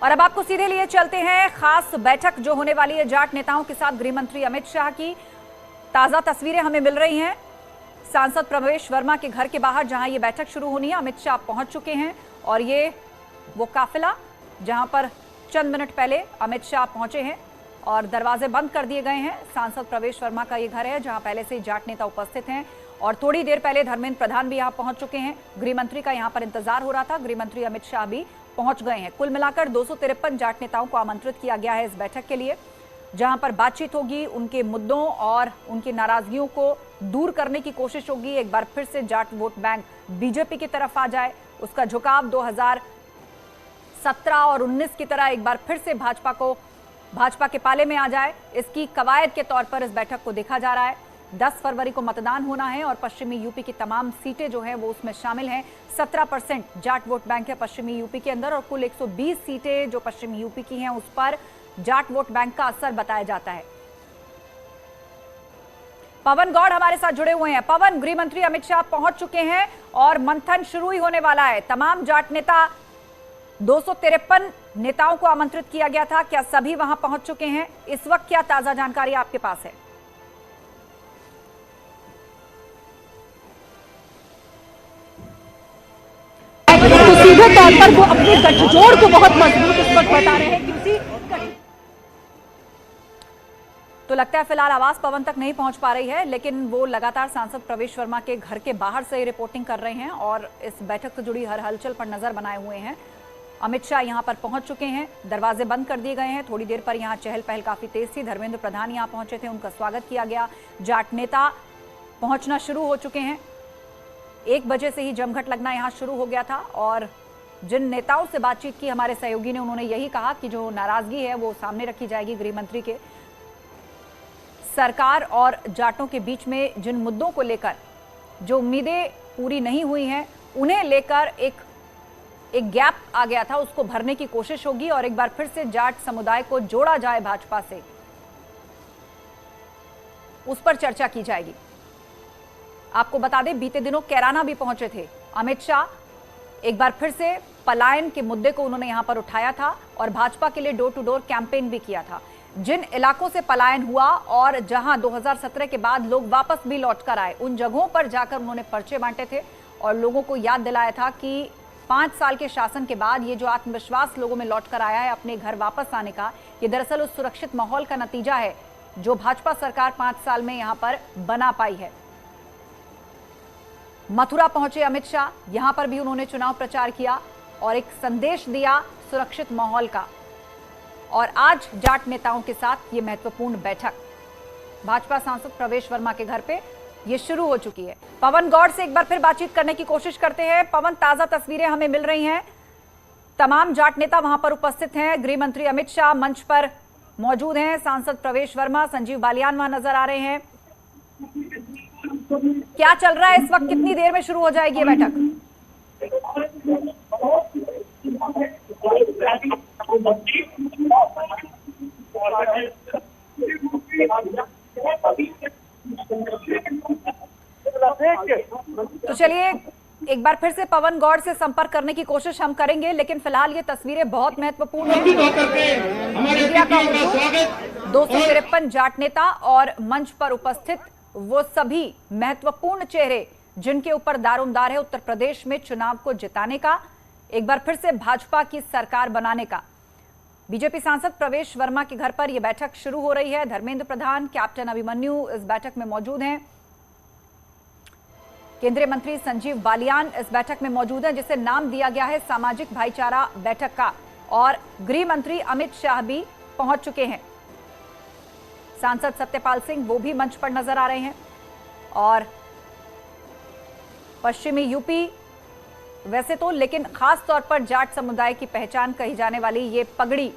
और अब आपको सीधे लिए चलते हैं खास बैठक जो होने वाली है जाट नेताओं के साथ गृह मंत्री अमित शाह की। ताजा तस्वीरें हमें मिल रही हैं सांसद प्रवेश वर्मा के घर के बाहर, जहां ये बैठक शुरू होनी है। अमित शाह पहुंच चुके हैं और ये वो काफिला जहां पर चंद मिनट पहले अमित शाह पहुंचे हैं और दरवाजे बंद कर दिए गए हैं। सांसद प्रवेश वर्मा का ये घर है जहां पहले से जाट नेता उपस्थित हैं और थोड़ी देर पहले धर्मेंद्र प्रधान भी यहां पहुंच चुके हैं। गृह मंत्री का यहां पर इंतजार हो रहा था, गृह मंत्री अमित शाह भी पहुंच गए हैं। कुल मिलाकर 253 जाट नेताओं को आमंत्रित किया गया है इस बैठक के लिए, जहां पर बातचीत होगी, उनके मुद्दों और उनकी नाराजगियों को दूर करने की कोशिश होगी। एक बार फिर से जाट वोट बैंक बीजेपी की तरफ आ जाए, उसका झुकाव 2017 और 19 की तरह एक बार फिर से भाजपा के पाले में आ जाए, इसकी कवायद के तौर पर इस बैठक को देखा जा रहा है। 10 फरवरी को मतदान होना है और पश्चिमी यूपी की तमाम सीटें जो हैं वो उसमें शामिल हैं। 17% जाट वोट बैंक है पश्चिमी यूपी के अंदर और कुल 120 सीटें जो पश्चिमी यूपी की हैं उस पर जाट वोट बैंक का असर बताया जाता है। पवन गौड़ हमारे साथ जुड़े हुए हैं। पवन, गृह मंत्री अमित शाह पहुंच चुके हैं और मंथन शुरू ही होने वाला है। तमाम जाट नेता 253 नेताओं को आमंत्रित किया गया था, क्या सभी वहां पहुंच चुके हैं? इस वक्त क्या ताजा जानकारी आपके पास है? तो सीधे तौर पर वो अपने गठजोड़ को बहुत मजबूत इस वक्त बता रहे हैं क्योंकि तो लगता है फिलहाल आवाज पवन तक नहीं पहुंच पा रही है, लेकिन वो लगातार सांसद प्रवेश वर्मा के घर के बाहर से रिपोर्टिंग कर रहे हैं और इस बैठक से जुड़ी हर हलचल पर नजर बनाए हुए हैं। अमित शाह यहां पर पहुंच चुके हैं, दरवाजे बंद कर दिए गए हैं। थोड़ी देर पर यहां चहल पहल काफी तेज थी। धर्मेंद्र प्रधान यहां पहुंचे थे, उनका स्वागत किया गया। जाट नेता पहुंचना शुरू हो चुके हैं। 1 बजे से ही जमघट लगना यहां शुरू हो गया था और जिन नेताओं से बातचीत की हमारे सहयोगी ने, उन्होंने यही कहा कि जो नाराजगी है वो सामने रखी जाएगी गृह मंत्री के। सरकार और जाटों के बीच में जिन मुद्दों को लेकर जो उम्मीदें पूरी नहीं हुई हैं, उन्हें लेकर एक गैप आ गया था, उसको भरने की कोशिश होगी और एक बार फिर से जाट समुदाय को जोड़ा जाए भाजपा से, उस पर चर्चा की जाएगी। आपको बता दें, बीते दिनों कैराना भी पहुंचे थे अमित शाह। एक बार फिर से पलायन के मुद्दे को उन्होंने यहां पर उठाया था और भाजपा के लिए डोर टू डोर कैंपेन भी किया था। जिन इलाकों से पलायन हुआ और जहां 2017 के बाद लोग वापस भी लौटकर आए, उन जगहों पर जाकर उन्होंने पर्चे बांटे थे और लोगों को याद दिलाया था कि 5 साल के शासन के बाद ये जो आत्मविश्वास लोगों में लौटकर आया है अपने घर वापस आने का, ये दरअसल उस सुरक्षित माहौल का नतीजा है जो भाजपा सरकार 5 साल में यहां पर बना पाई है। मथुरा पहुंचे अमित शाह, यहां पर भी उन्होंने चुनाव प्रचार किया और एक संदेश दिया सुरक्षित माहौल का। और आज जाट नेताओं के साथ ये महत्वपूर्ण बैठक भाजपा सांसद प्रवेश वर्मा के घर पे ये शुरू हो चुकी है। पवन गौड़ से एक बार फिर बातचीत करने की कोशिश करते हैं। पवन, ताजा तस्वीरें हमें मिल रही हैं, तमाम जाट नेता वहां पर उपस्थित हैं, गृह मंत्री अमित शाह मंच पर मौजूद हैं, सांसद प्रवेश वर्मा, संजीव बालियान वहां नजर आ रहे हैं। क्या चल रहा है इस वक्त? कितनी देर में शुरू हो जाएगी ये बैठक? तो चलिए एक बार फिर से पवन गौड़ से संपर्क करने की कोशिश हम करेंगे, लेकिन फिलहाल ये तस्वीरें बहुत महत्वपूर्ण हैं। मीडिया का 253 जाट नेता और मंच पर उपस्थित वो सभी महत्वपूर्ण चेहरे जिनके ऊपर दारोमदार है उत्तर प्रदेश में चुनाव को जिताने का, एक बार फिर से भाजपा की सरकार बनाने का। बीजेपी सांसद प्रवेश वर्मा के घर पर यह बैठक शुरू हो रही है। धर्मेंद्र प्रधान, कैप्टन अभिमन्यु इस बैठक में मौजूद हैं। केंद्रीय मंत्री संजीव बालियान इस बैठक में मौजूद हैं, जिसे नाम दिया गया है सामाजिक भाईचारा बैठक का। और गृह मंत्री अमित शाह भी पहुंच चुके हैं। सांसद सत्यपाल सिंह वो भी मंच पर नजर आ रहे हैं। और पश्चिमी यूपी वैसे तो, लेकिन खास तौर पर जाट समुदाय की पहचान कही जाने वाली ये पगड़ी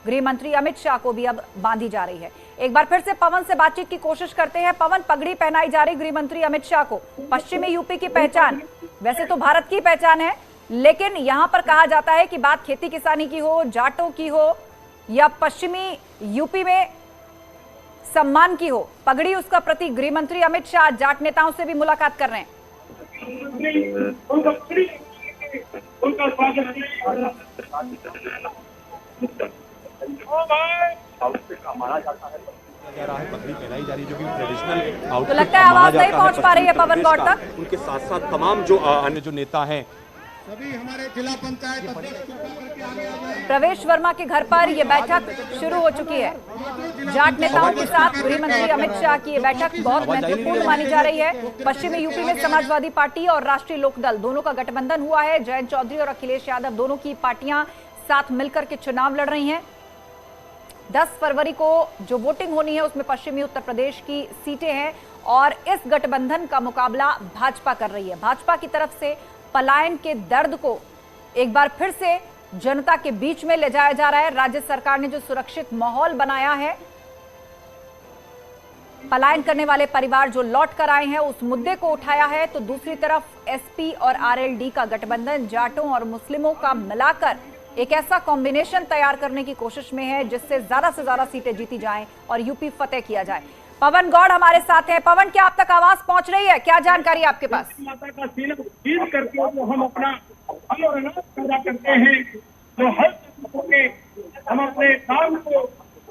गृह मंत्री अमित शाह को भी अब बांधी जा रही है। एक बार फिर से पवन से बातचीत की कोशिश करते हैं। पवन, पगड़ी पहनाई जा रही गृह मंत्री अमित शाह को, पश्चिमी यूपी की पहचान, वैसे तो भारत की पहचान है, लेकिन यहां पर कहा जाता है कि बात खेती किसानी की हो, जाटों की हो या पश्चिमी यूपी में सम्मान की हो, पगड़ी उसका प्रतीक। गृह मंत्री अमित शाह जाट नेताओं से भी मुलाकात कर रहे हैं। माना जाता है पगड़ी पहनाई जा रही है जो कि ट्रेडिशनल तो लगता है आवाज नहीं पहुंच पा रही है पवन गौड़ तक। उनके साथ साथ तमाम जो अन्य जो नेता हैं सभी हमारे जिला पंचायत अध्यक्ष कृपा करके आगे आ जाएं। प्रवेश वर्मा के घर पर यह बैठक शुरू हो चुकी है। जाट नेताओं के साथ गृह मंत्री अमित शाह की यह बैठक बहुत महत्वपूर्ण मानी जा रही है। पश्चिमी यूपी में समाजवादी पार्टी और राष्ट्रीय लोकदल दोनों का गठबंधन हुआ है। जयंत चौधरी और अखिलेश यादव दोनों की पार्टियां साथ मिलकर के चुनाव लड़ रही हैं। 10 फरवरी को जो वोटिंग होनी है उसमें पश्चिमी उत्तर प्रदेश की सीटें हैं और इस गठबंधन का मुकाबला भाजपा कर रही है। भाजपा की तरफ से पलायन के दर्द को एक बार फिर से जनता के बीच में ले जाया जा रहा है। राज्य सरकार ने जो सुरक्षित माहौल बनाया है, पलायन करने वाले परिवार जो लौट कर आए हैं उस मुद्दे को उठाया है, तो दूसरी तरफ एसपी और आरएलडी का गठबंधन जाटों और मुस्लिमों का मिलाकर एक ऐसा कॉम्बिनेशन तैयार करने की कोशिश में है जिससे ज्यादा से ज्यादा सीटें जीती जाएं और यूपी फतेह किया जाए। पवन गौड़ हमारे साथ हैं। पवन, क्या आप तक आवाज पहुंच रही है? क्या जानकारी आपके पास? माता का सीना जीत करके जो हम अपना पैदा करते हैं, जो हर के हम अपने काम को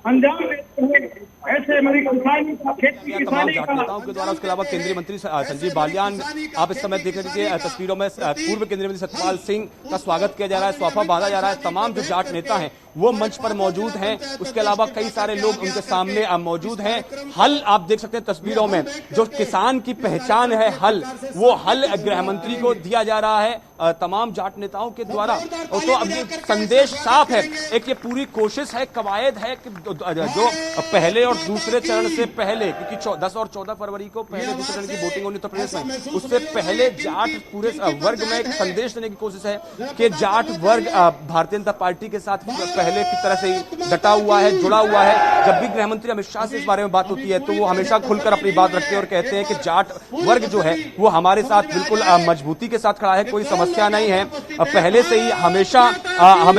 अंजाम देते हैं, ऐसे हमारी किसानी का खेती तमाम किसानी जाट का नेताओं के द्वारा उसके अलावा केंद्रीय मंत्री संजीव बालियान, आप इस समय देख रहे हैं तस्वीरों में पूर्व केंद्रीय मंत्री सत्यपाल सिंह का स्वागत किया जा रहा है, स्वाफा बांधा जा रहा है। तमाम जो जाट नेता हैं वो मंच पर मौजूद हैं। उसके अलावा कई सारे लोग उनके सामने मौजूद हैं। हल आप देख सकते हैं तस्वीरों में, जो किसान की पहचान है हल, वो हल गृह मंत्री को दिया जा रहा है तमाम जाट नेताओं के द्वारा। तो अब ये संदेश साफ है, एक ये पूरी कोशिश है, कवायद है कि जो पहले और दूसरे चरण से पहले, क्योंकि 10 और 14 फरवरी को पहले दूसरे चरण की वोटिंग होनी उत्तर प्रदेश में, उससे पहले जाट पूरे वर्ग में एक संदेश देने की कोशिश है कि जाट वर्ग भारतीय जनता पार्टी के साथ पहले की तरह से ही डटा हुआ है, जुड़ा हुआ है। जब भी गृह मंत्री अमित शाह से इस बारे में बात होती है तो वो हमेशा खुलकर अपनी बात रखते हैं और कहते हैं कि जाट वर्ग जो है वो हमारे साथ बिल्कुल मजबूती के साथ खड़ा है, कोई समस्या नहीं है। पहले से ही हमेशा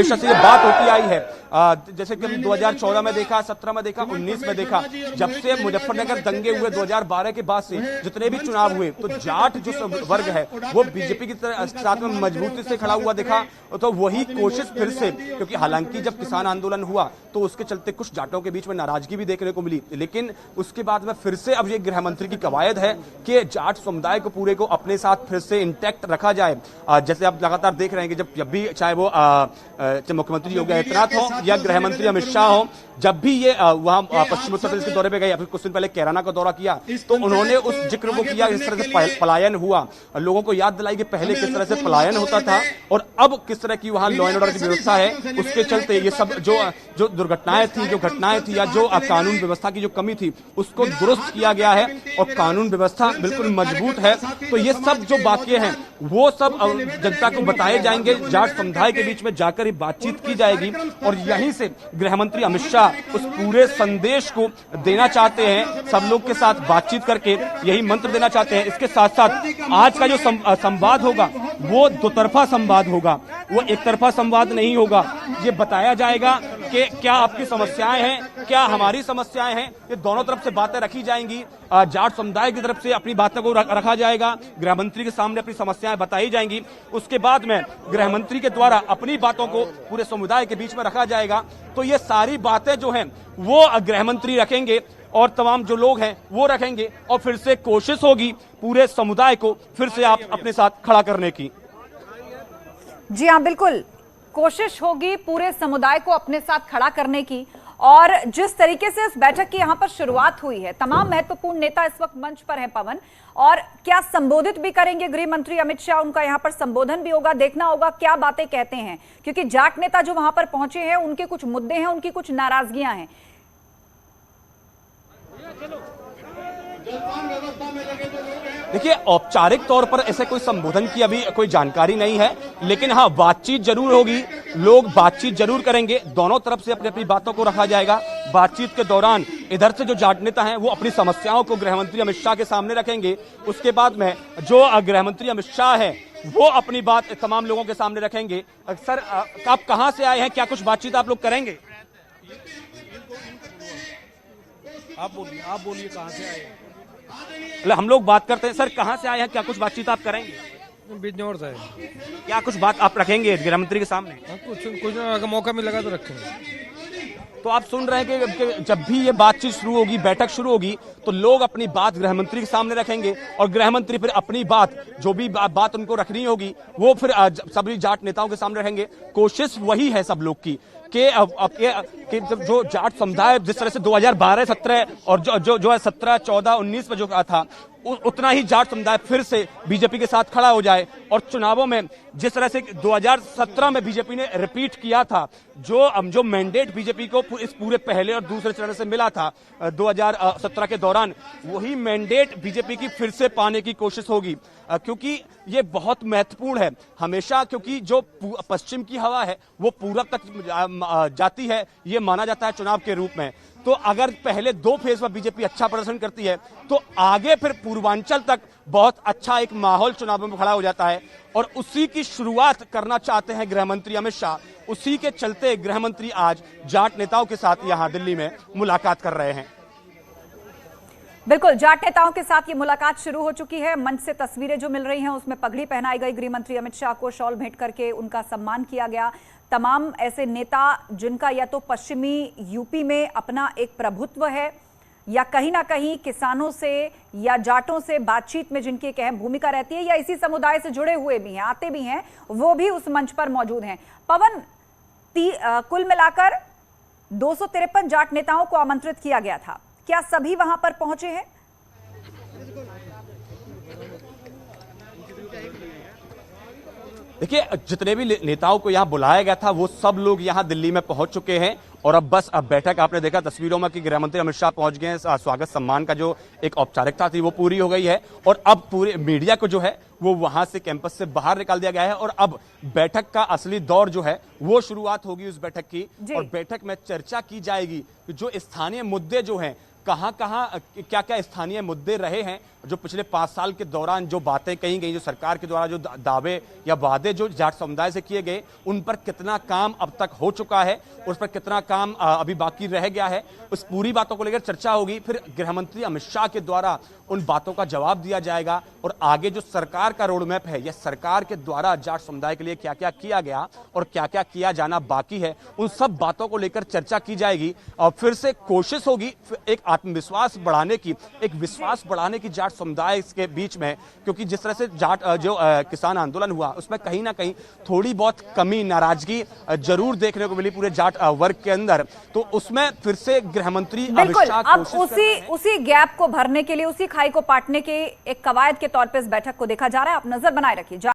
से ये बात होती आई है। जैसे कि 2014 में देखा, 17 में देखा, 19 में देखा, जब से मुजफ्फरनगर दंगे हुए 2012 के बाद से जितने भी चुनाव हुए, तो जाट जो वर्ग है वो बीजेपी की तरह साथ में मजबूती से खड़ा हुआ दिखा। तो वही कोशिश फिर से, क्योंकि हालांकि जब किसान आंदोलन हुआ तो उसके चलते कुछ जाटों के बीच में नाराजगी भी देखने को मिली, लेकिन उसके बाद में फिर से अब ये गृह मंत्री की कवायद है कि जाट समुदाय को पूरे को अपने साथ फिर से इंटैक्ट रखा जाए। जैसे आप लगातार देख रहे हैं कि जब भी चाहे वो मुख्यमंत्री योगी आदित्यनाथ हो या गृह मंत्री अमित शाह हो, जब भी ये वहां पश्चिम उत्तर प्रदेश के दौरे पे गए, अभी कुछ दिन पहले कैराना का दौरा किया, तो उन्होंने उस जिक्र को किया जिस तरह से पलायन हुआ, लोगों को याद दिलाई कि पहले किस तरह से पलायन होता था और अब किस तरह की वहां लॉ एंड ऑर्डर की व्यवस्था है। उसके चलते ये सब जो दुर्घटनाएं थी, जो घटनाएं थी या जो कानून व्यवस्था की जो कमी थी उसको दुरुस्त किया गया है और कानून व्यवस्था बिल्कुल मजबूत है। तो ये सब जो बातें हैं वो सब जनता को बताए जाएंगे, जाट समुदाय के बीच में जाकर ही बातचीत की जाएगी और यहीं से गृह मंत्री अमित शाह उस पूरे संदेश को देना चाहते हैं, सब लोग के साथ बातचीत करके यही मंत्र देना चाहते हैं। इसके साथ साथ आज का जो संवाद होगा वो दोतरफा संवाद होगा, वो एक तरफा संवाद नहीं होगा। ये बताया जाएगा कि क्या आपकी समस्याएं हैं, क्या हमारी समस्याएं हैं, ये दोनों तरफ से बातें रखी जाएंगी। जाट समुदाय की तरफ से अपनी बातों को रखा जाएगा, गृह मंत्री के सामने अपनी समस्याएं बताई जाएंगी। उसके बाद में गृह मंत्री के द्वारा अपनी बातों को पूरे समुदाय के बीच में रखा जाएगा। तो ये सारी बातें जो हैं वो गृह मंत्री रखेंगे और तमाम जो लोग हैं वो रखेंगे और फिर से कोशिश होगी पूरे समुदाय को फिर से आप अपने साथ खड़ा करने की। जी हाँ, बिल्कुल कोशिश होगी पूरे समुदाय को अपने साथ खड़ा करने की। और जिस तरीके से इस बैठक की यहां पर शुरुआत हुई है, तमाम महत्वपूर्ण नेता इस वक्त मंच पर हैं पवन, और क्या संबोधित भी करेंगे गृह मंत्री अमित शाह, उनका यहां पर संबोधन भी होगा, देखना होगा क्या बातें कहते हैं, क्योंकि जाट नेता जो वहां पर पहुंचे हैं उनके कुछ मुद्दे हैं, उनकी कुछ नाराजगियां हैं। देखिए, औपचारिक तौर पर ऐसे कोई संबोधन की अभी कोई जानकारी नहीं है, लेकिन हाँ बातचीत जरूर होगी, लोग बातचीत जरूर करेंगे, दोनों तरफ से अपनी अपनी बातों को रखा जाएगा। बातचीत के दौरान इधर से जो जाट नेता हैं वो अपनी समस्याओं को गृह मंत्री अमित शाह के सामने रखेंगे। उसके बाद में जो गृह मंत्री अमित शाह है वो अपनी बात तमाम लोगों के सामने रखेंगे। सर, आप कहां से आए हैं, क्या कुछ बातचीत आप लोग करेंगे? आप बोलिए कहां से आए हैं? हम लोग बात करते हैं। सर, कहां से आए हैं, क्या कुछ बातचीत आप करेंगे? बिजनौर से। क्या कुछ बात आप रखेंगे गृह मंत्री के सामने? कुछ ना, अगर मौका मिलेगा तो रखेंगे। तो आप सुन रहे हैं कि जब भी ये बातचीत शुरू होगी, बैठक शुरू होगी, तो लोग अपनी बात गृह मंत्री के सामने रखेंगे और गृह मंत्री फिर अपनी बात, जो भी बात उनको रखनी होगी, वो फिर सभी जाट नेताओं के सामने रखेंगे। कोशिश वही है सब लोग की कि जो जाट समुदाय जिस तरह से 2012-17 और जो है 17, 14, 19 में जो था, उतना ही जाट समुदाय फिर से बीजेपी के साथ खड़ा हो जाए और चुनावों में जिस तरह से 2017 में बीजेपी ने रिपीट किया था, जो मैंडेट बीजेपी को इस पूरे पहले और दूसरे चरण से मिला था 2017 के दौरान, वही मैंडेट बीजेपी की फिर से पाने की कोशिश होगी, क्योंकि ये बहुत महत्वपूर्ण है हमेशा, क्योंकि जो पश्चिम की हवा है वो पूरब तक जाती है, ये माना जाता है चुनाव के रूप में। तो अगर पहले 2 फेज में बीजेपी अच्छा प्रदर्शन करती है तो आगे फिर पूर्वांचल तक बहुत अच्छा एक माहौल चुनाव में खड़ा हो जाता है और उसी की शुरुआत करना चाहते हैं गृह मंत्री अमित शाह। उसी के चलते गृह मंत्री आज जाट नेताओं के साथ यहां दिल्ली में मुलाकात कर रहे हैं। बिल्कुल, जाट नेताओं के साथ ये मुलाकात शुरू हो चुकी है। मंच से तस्वीरें जो मिल रही हैं उसमें पगड़ी पहनाई गई, गृह मंत्री अमित शाह को शॉल भेंट करके उनका सम्मान किया गया। तमाम ऐसे नेता जिनका या तो पश्चिमी यूपी में अपना एक प्रभुत्व है या कहीं ना कहीं किसानों से या जाटों से बातचीत में जिनकी एक अहम भूमिका रहती है या इसी समुदाय से जुड़े हुए भी हैं, आते भी हैं, वो भी उस मंच पर मौजूद हैं। पवन, कुल मिलाकर 253 जाट नेताओं को आमंत्रित किया गया था, क्या सभी वहां पर पहुंचे हैं? देखिए, जितने भी नेताओं को यहां बुलाया गया था वो सब लोग यहां दिल्ली में पहुंच चुके हैं और अब बैठक आपने देखा तस्वीरों में कि गृह मंत्री अमित शाह पहुंच गए हैं। स्वागत सम्मान का जो एक औपचारिकता थी वो पूरी हो गई है और अब पूरे मीडिया को जो है वो वहां से कैंपस से बाहर निकाल दिया गया है और अब बैठक का असली दौर जो है वो शुरुआत होगी उस बैठक की। और बैठक में चर्चा की जाएगी कि जो स्थानीय मुद्दे जो हैं, कहां क्या क्या स्थानीय मुद्दे रहे हैं, जो पिछले 5 साल के दौरान जो बातें कही गई, जो सरकार के द्वारा जो दावे या वादे जो जाट समुदाय से किए गए, उन पर कितना काम अब तक हो चुका है, उस पर कितना काम अभी बाकी रह गया है, उस पूरी बातों को लेकर चर्चा होगी। फिर गृह मंत्री अमित शाह के द्वारा उन बातों का जवाब दिया जाएगा और आगे जो सरकार का रोड मैप है या सरकार के द्वारा जाट समुदाय के लिए क्या क्या किया गया और क्या क्या किया जाना बाकी है, उन सब बातों को लेकर चर्चा की जाएगी। और फिर से कोशिश होगी एक आत्मविश्वास बढ़ाने की, एक विश्वास बढ़ाने की जाट समुदाय के बीच में, क्योंकि जिस तरह से जाट किसान आंदोलन हुआ उसमें कहीं ना कहीं थोड़ी बहुत कमी, नाराजगी जरूर देखने को मिली पूरे जाट वर्ग के अंदर। तो उसमें फिर से गृह मंत्री अमित शाह अब उसी गैप को भरने के लिए, उसी खाई को पाटने के एक कवायद के तौर पर इस बैठक को देखा जा रहा है। आप नजर बनाए रखिए।